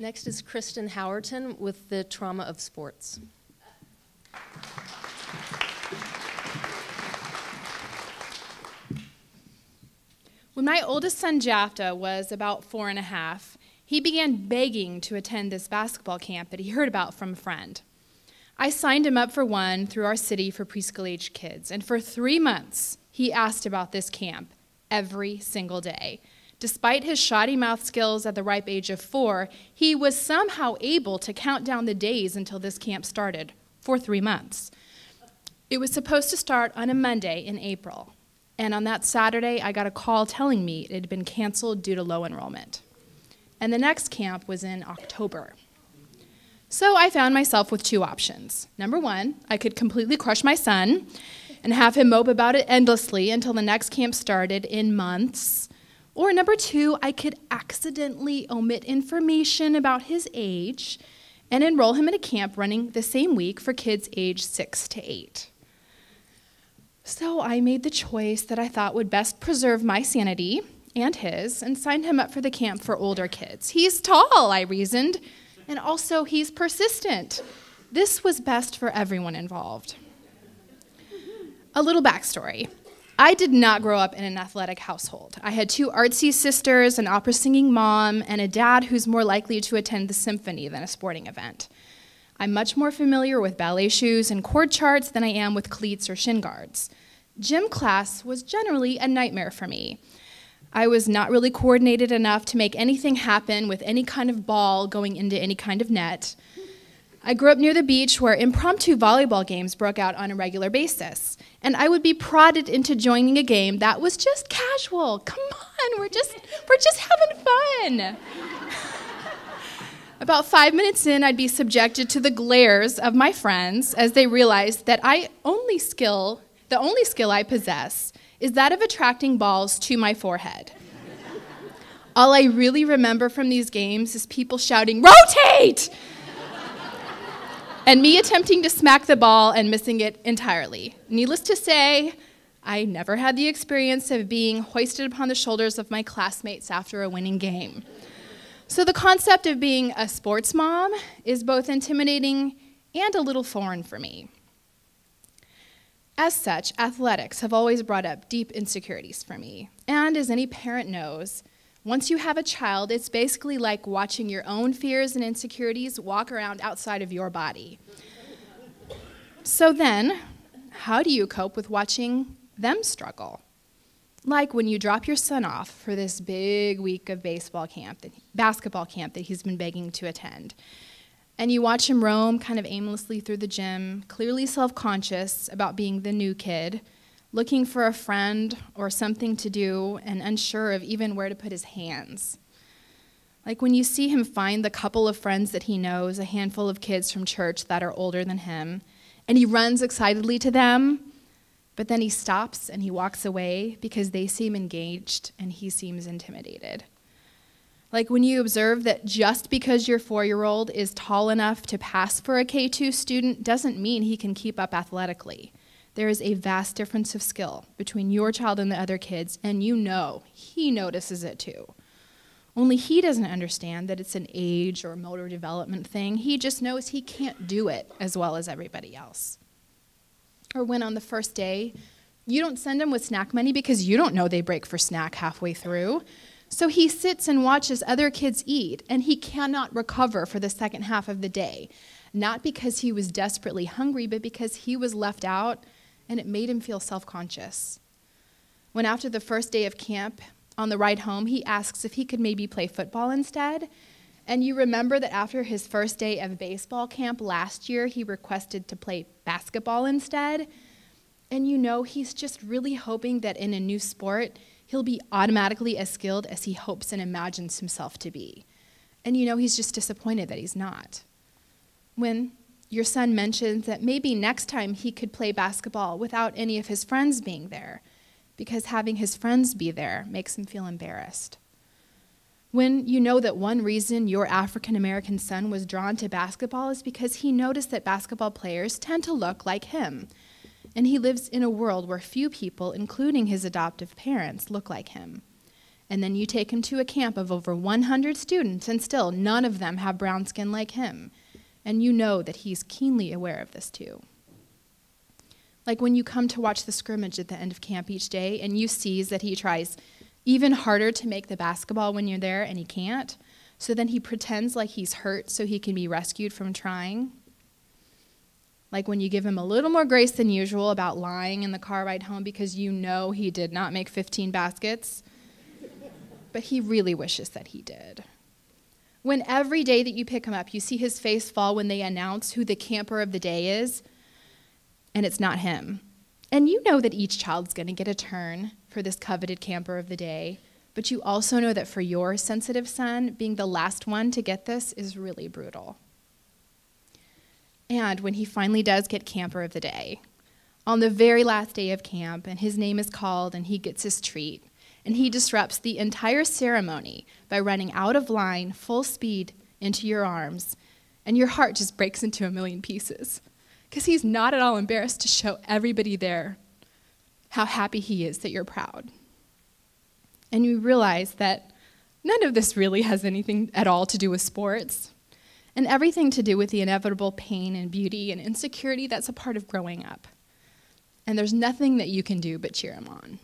Next is Kristen Howerton with the trauma of sports. When my oldest son, Jafta, was about 4.5, he began begging to attend this basketball camp that he heard about from a friend. I signed him up for one through our city for preschool-age kids, and for 3 months, he asked about this camp every single day. Despite his shoddy math skills at the ripe age of 4, he was somehow able to count down the days until this camp started for 3 months. It was supposed to start on a Monday in April, and on that Saturday, I got a call telling me it had been canceled due to low enrollment. And the next camp was in October. So I found myself with 2 options. Number 1, I could completely crush my son and have him mope about it endlessly until the next camp started in months. Or number 2, I could accidentally omit information about his age and enroll him in a camp running the same week for kids aged 6 to 8. So I made the choice that I thought would best preserve my sanity and his and signed him up for the camp for older kids. He's tall, I reasoned, and also he's persistent. This was best for everyone involved. A little backstory. I did not grow up in an athletic household. I had 2 artsy sisters, an opera-singing mom, and a dad who's more likely to attend the symphony than a sporting event. I'm much more familiar with ballet shoes and chord charts than I am with cleats or shin guards. Gym class was generally a nightmare for me. I was not really coordinated enough to make anything happen with any kind of ball going into any kind of net. I grew up near the beach where impromptu volleyball games broke out on a regular basis, and I would be prodded into joining a game that was just casual. Come on, we're just having fun. About 5 minutes in, I'd be subjected to the glares of my friends as they realized that the only skill I possess is that of attracting balls to my forehead. All I really remember from these games is people shouting, "Rotate!" and me attempting to smack the ball and missing it entirely. Needless to say, I never had the experience of being hoisted upon the shoulders of my classmates after a winning game. So the concept of being a sports mom is both intimidating and a little foreign for me. As such, athletics have always brought up deep insecurities for me. And as any parent knows, once you have a child, it's basically like watching your own fears and insecurities walk around outside of your body. So then, how do you cope with watching them struggle? Like when you drop your son off for this big week of basketball camp that he's been begging to attend, and you watch him roam kind of aimlessly through the gym, clearly self-conscious about being the new kid, looking for a friend or something to do and unsure of even where to put his hands. Like when you see him find the couple of friends that he knows, a handful of kids from church that are older than him, and he runs excitedly to them, but then he stops and he walks away because they seem engaged and he seems intimidated. Like when you observe that just because your 4-year-old is tall enough to pass for a K2 student doesn't mean he can keep up athletically. There is a vast difference of skill between your child and the other kids, and you know he notices it too. Only he doesn't understand that it's an age or motor development thing. He just knows he can't do it as well as everybody else. Or when on the first day, you don't send him with snack money because you don't know they break for snack halfway through. So he sits and watches other kids eat, and he cannot recover for the second half of the day. Not because he was desperately hungry, but because he was left out, and it made him feel self-conscious. When after the first day of camp, on the ride home, he asks if he could maybe play football instead, and you remember that after his first day of baseball camp last year, he requested to play basketball instead, and you know he's just really hoping that in a new sport, he'll be automatically as skilled as he hopes and imagines himself to be. And you know he's just disappointed that he's not. When your son mentions that maybe next time he could play basketball without any of his friends being there, because having his friends be there makes him feel embarrassed. When you know that one reason your African-American son was drawn to basketball is because he noticed that basketball players tend to look like him, and he lives in a world where few people, including his adoptive parents, look like him. And then you take him to a camp of over 100 students, and still none of them have brown skin like him. And you know that he's keenly aware of this too. Like when you come to watch the scrimmage at the end of camp each day, and you see that he tries even harder to make the basketball when you're there, and he can't. So then he pretends like he's hurt so he can be rescued from trying. Like when you give him a little more grace than usual about lying in the car ride home because you know he did not make 15 baskets, but he really wishes that he did. When every day that you pick him up, you see his face fall when they announce who the camper of the day is, and it's not him. And you know that each child's going to get a turn for this coveted camper of the day, but you also know that for your sensitive son, being the last one to get this is really brutal. And when he finally does get camper of the day, on the very last day of camp, and his name is called and he gets his treat, and he disrupts the entire ceremony by running out of line, full speed, into your arms, and your heart just breaks into a million pieces because he's not at all embarrassed to show everybody there how happy he is that you're proud. And you realize that none of this really has anything at all to do with sports, and everything to do with the inevitable pain and beauty and insecurity that's a part of growing up. And there's nothing that you can do but cheer him on.